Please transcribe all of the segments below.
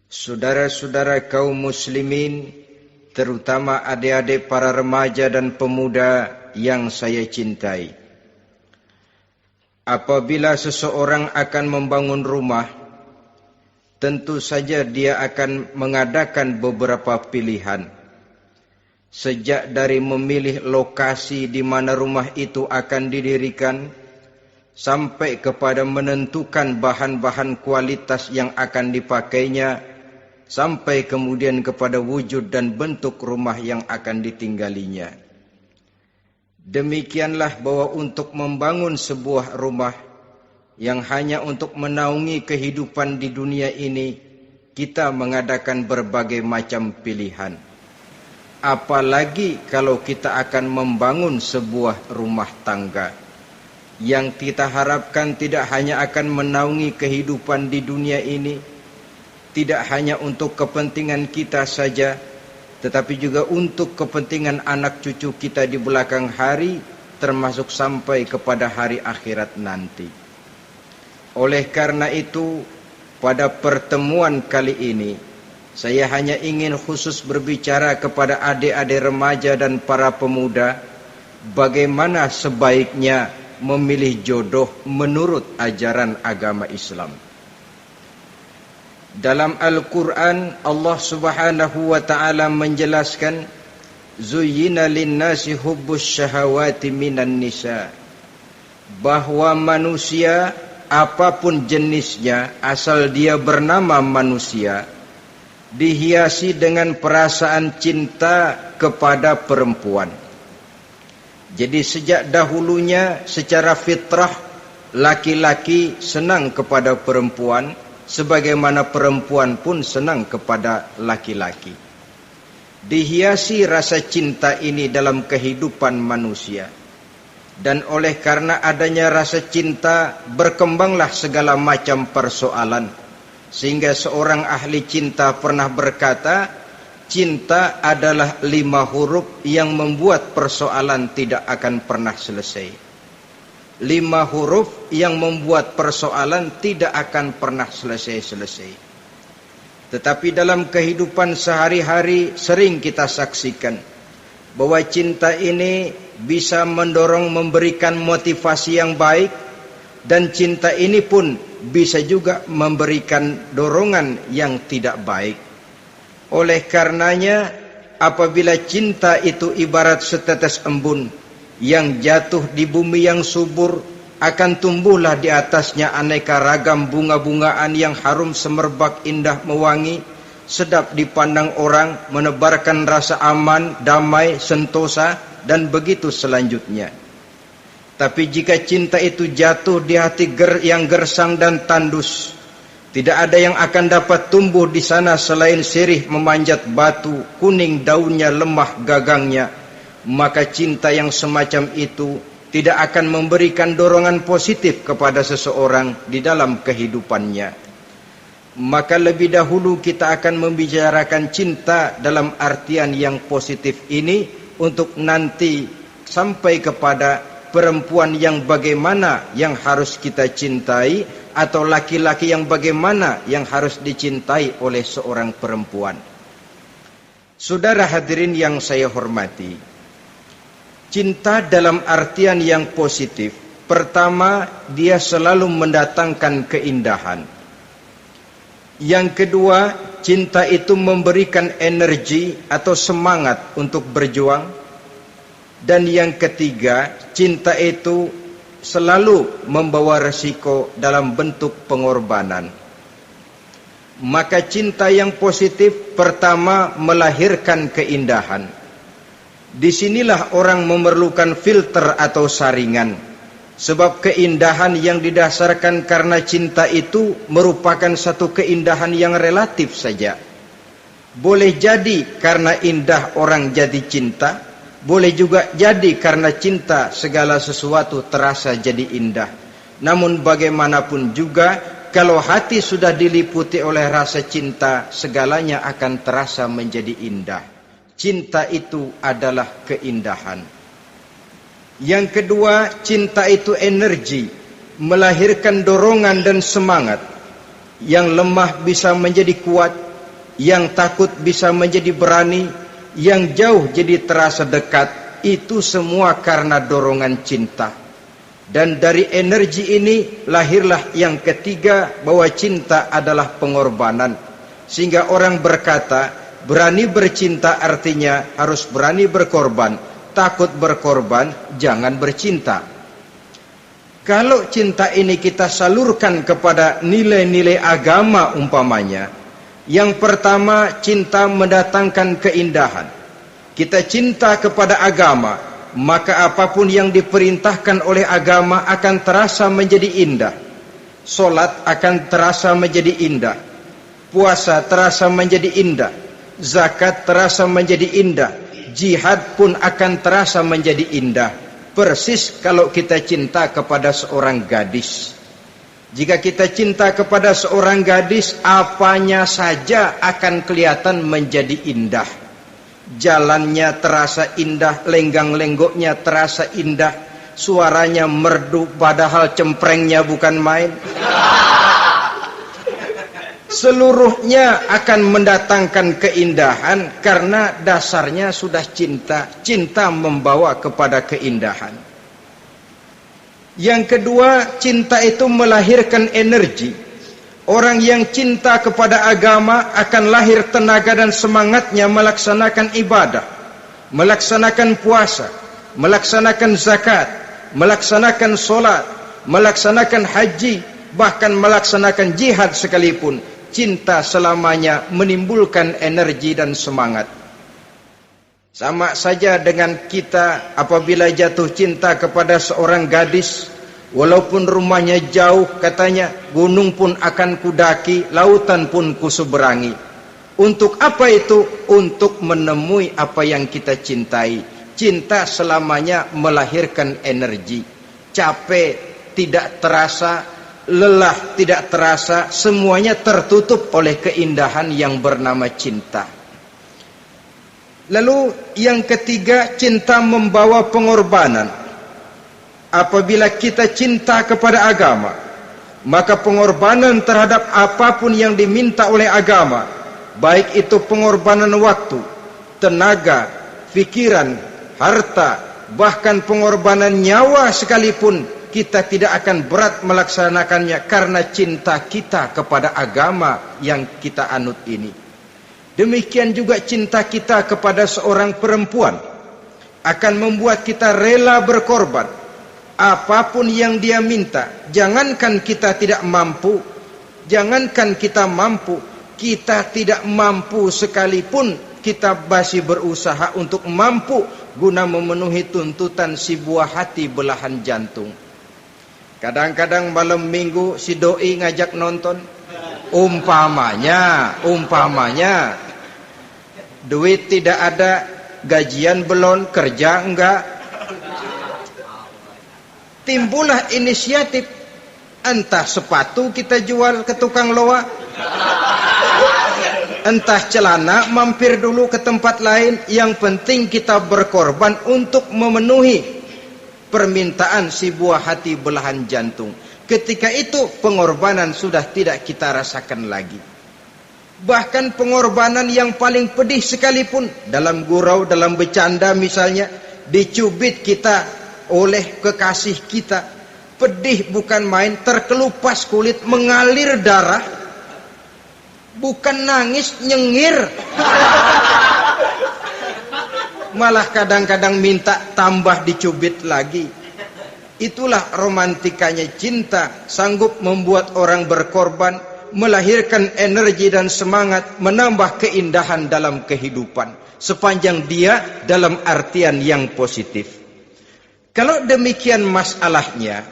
Saudara-saudara kaum muslimin, terutama adik-adik para remaja dan pemuda yang saya cintai. Apabila seseorang akan membangun rumah, tentu saja dia akan mengadakan beberapa pilihan. Sejak dari memilih lokasi di mana rumah itu akan didirikan, sampai kepada menentukan bahan-bahan kualitas yang akan dipakainya, sampai kemudian kepada wujud dan bentuk rumah yang akan ditinggalinya. Demikianlah bahwa untuk membangun sebuah rumah yang hanya untuk menaungi kehidupan di dunia ini, kita mengadakan berbagai macam pilihan. Apalagi kalau kita akan membangun sebuah rumah tangga yang kita harapkan tidak hanya akan menaungi kehidupan di dunia ini, tidak hanya untuk kepentingan kita saja, tetapi juga untuk kepentingan anak cucu kita di belakang hari, termasuk sampai kepada hari akhirat nanti. Oleh karena itu, pada pertemuan kali ini, saya hanya ingin khusus berbicara kepada adik-adik remaja dan para pemuda, bagaimana sebaiknya memilih jodoh menurut ajaran agama Islam. Dalam Al-Quran, Allah Subhanahu wa ta'ala menjelaskan, Zuyyina linnasi hubbus syahawati minan nisa, bahwa manusia apapun jenisnya, asal dia bernama manusia, dihiasi dengan perasaan cinta kepada perempuan. Jadi sejak dahulunya secara fitrah laki-laki senang kepada perempuan, sebagaimana perempuan pun senang kepada laki-laki. Dihiasi rasa cinta ini dalam kehidupan manusia. Dan oleh karena adanya rasa cinta, berkembanglah segala macam persoalan. Sehingga seorang ahli cinta pernah berkata, cinta adalah 5 huruf yang membuat persoalan tidak akan pernah selesai. 5 huruf yang membuat persoalan tidak akan pernah selesai-selesai. Tetapi dalam kehidupan sehari-hari sering kita saksikan bahwa cinta ini bisa mendorong, memberikan motivasi yang baik, dan cinta ini pun bisa juga memberikan dorongan yang tidak baik. Oleh karenanya, apabila cinta itu ibarat setetes embun yang jatuh di bumi yang subur, akan tumbuhlah di atasnya aneka ragam bunga-bungaan yang harum semerbak, indah, mewangi, sedap dipandang orang, menebarkan rasa aman, damai, sentosa, dan begitu selanjutnya. Tapi jika cinta itu jatuh di hati yang gersang dan tandus, tidak ada yang akan dapat tumbuh di sana selain sirih memanjat batu, kuning daunnya, lemah gagangnya, maka cinta yang semacam itu tidak akan memberikan dorongan positif kepada seseorang di dalam kehidupannya. Maka lebih dahulu kita akan membicarakan cinta dalam artian yang positif ini, untuk nanti sampai kepada perempuan yang bagaimana yang harus kita cintai, atau laki-laki yang bagaimana yang harus dicintai oleh seorang perempuan. Saudara hadirin yang saya hormati, cinta dalam artian yang positif, pertama, dia selalu mendatangkan keindahan. Yang kedua, cinta itu memberikan energi atau semangat untuk berjuang. Dan yang ketiga, cinta itu selalu membawa resiko dalam bentuk pengorbanan. Maka cinta yang positif pertama melahirkan keindahan. Disinilah orang memerlukan filter atau saringan. Sebab keindahan yang didasarkan karena cinta itu merupakan satu keindahan yang relatif saja. Boleh jadi karena indah orang jadi cinta, boleh juga jadi karena cinta segala sesuatu terasa jadi indah. Namun bagaimanapun juga, kalau hati sudah diliputi oleh rasa cinta, segalanya akan terasa menjadi indah. Cinta itu adalah keindahan. Yang kedua, cinta itu energi, melahirkan dorongan dan semangat. Yang lemah bisa menjadi kuat, yang takut bisa menjadi berani, yang jauh jadi terasa dekat. Itu semua karena dorongan cinta. Dan dari energi ini lahirlah yang ketiga, bahwa cinta adalah pengorbanan. Sehingga orang berkata, berani bercinta artinya harus berani berkorban. Takut berkorban, jangan bercinta. Kalau cinta ini kita salurkan kepada nilai-nilai agama umpamanya, yang pertama, cinta mendatangkan keindahan. Kita cinta kepada agama, maka apapun yang diperintahkan oleh agama akan terasa menjadi indah. Solat akan terasa menjadi indah. Puasa terasa menjadi indah. Zakat terasa menjadi indah. Jihad pun akan terasa menjadi indah. Persis kalau kita cinta kepada seorang gadis. Jika kita cinta kepada seorang gadis, apanya saja akan kelihatan menjadi indah. Jalannya terasa indah, lenggang-lenggoknya terasa indah, suaranya merdu padahal cemprengnya bukan main. Seluruhnya akan mendatangkan keindahan karena dasarnya sudah cinta. Cinta membawa kepada keindahan. Yang kedua, cinta itu melahirkan energi. Orang yang cinta kepada agama akan lahir tenaga dan semangatnya melaksanakan ibadah, melaksanakan puasa, melaksanakan zakat, melaksanakan solat, melaksanakan haji, bahkan melaksanakan jihad sekalipun. Cinta selamanya menimbulkan energi dan semangat. Sama saja dengan kita apabila jatuh cinta kepada seorang gadis, walaupun rumahnya jauh, katanya, gunung pun akan kudaki, lautan pun kuseberangi. Untuk apa itu? Untuk menemui apa yang kita cintai. Cinta selamanya melahirkan energi. Capek tidak terasa, lelah tidak terasa, semuanya tertutup oleh keindahan yang bernama cinta. Lalu yang ketiga, cinta membawa pengorbanan. Apabila kita cinta kepada agama, maka pengorbanan terhadap apapun yang diminta oleh agama, baik itu pengorbanan waktu, tenaga, pikiran, harta, bahkan pengorbanan nyawa sekalipun, kita tidak akan berat melaksanakannya karena cinta kita kepada agama yang kita anut ini. Demikian juga cinta kita kepada seorang perempuan akan membuat kita rela berkorban. Apapun yang dia minta, jangankan kita tidak mampu, jangankan kita mampu, kita tidak mampu sekalipun, kita masih berusaha untuk mampu guna memenuhi tuntutan si buah hati belahan jantung. Kadang-kadang malam minggu si doi ngajak nonton, umpamanya duit tidak ada, gajian belum, kerja enggak. Timbullah inisiatif, entah sepatu kita jual ke tukang loa, entah celana mampir dulu ke tempat lain. Yang penting kita berkorban untuk memenuhi permintaan si buah hati belahan jantung. Ketika itu pengorbanan sudah tidak kita rasakan lagi. Bahkan pengorbanan yang paling pedih sekalipun, dalam gurau, dalam bercanda misalnya, dicubit kita oleh kekasih kita, pedih bukan main, terkelupas kulit, mengalir darah, bukan nangis, nyengir. Malah kadang-kadang minta tambah dicubit lagi. Itulah romantikanya cinta, sanggup membuat orang berkorban, melahirkan energi dan semangat, menambah keindahan dalam kehidupan, sepanjang dia dalam artian yang positif. Kalau demikian masalahnya,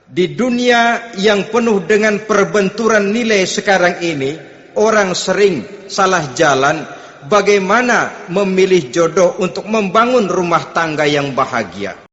di dunia yang penuh dengan perbenturan nilai sekarang ini, orang sering salah jalan bagaimana memilih jodoh untuk membangun rumah tangga yang bahagia.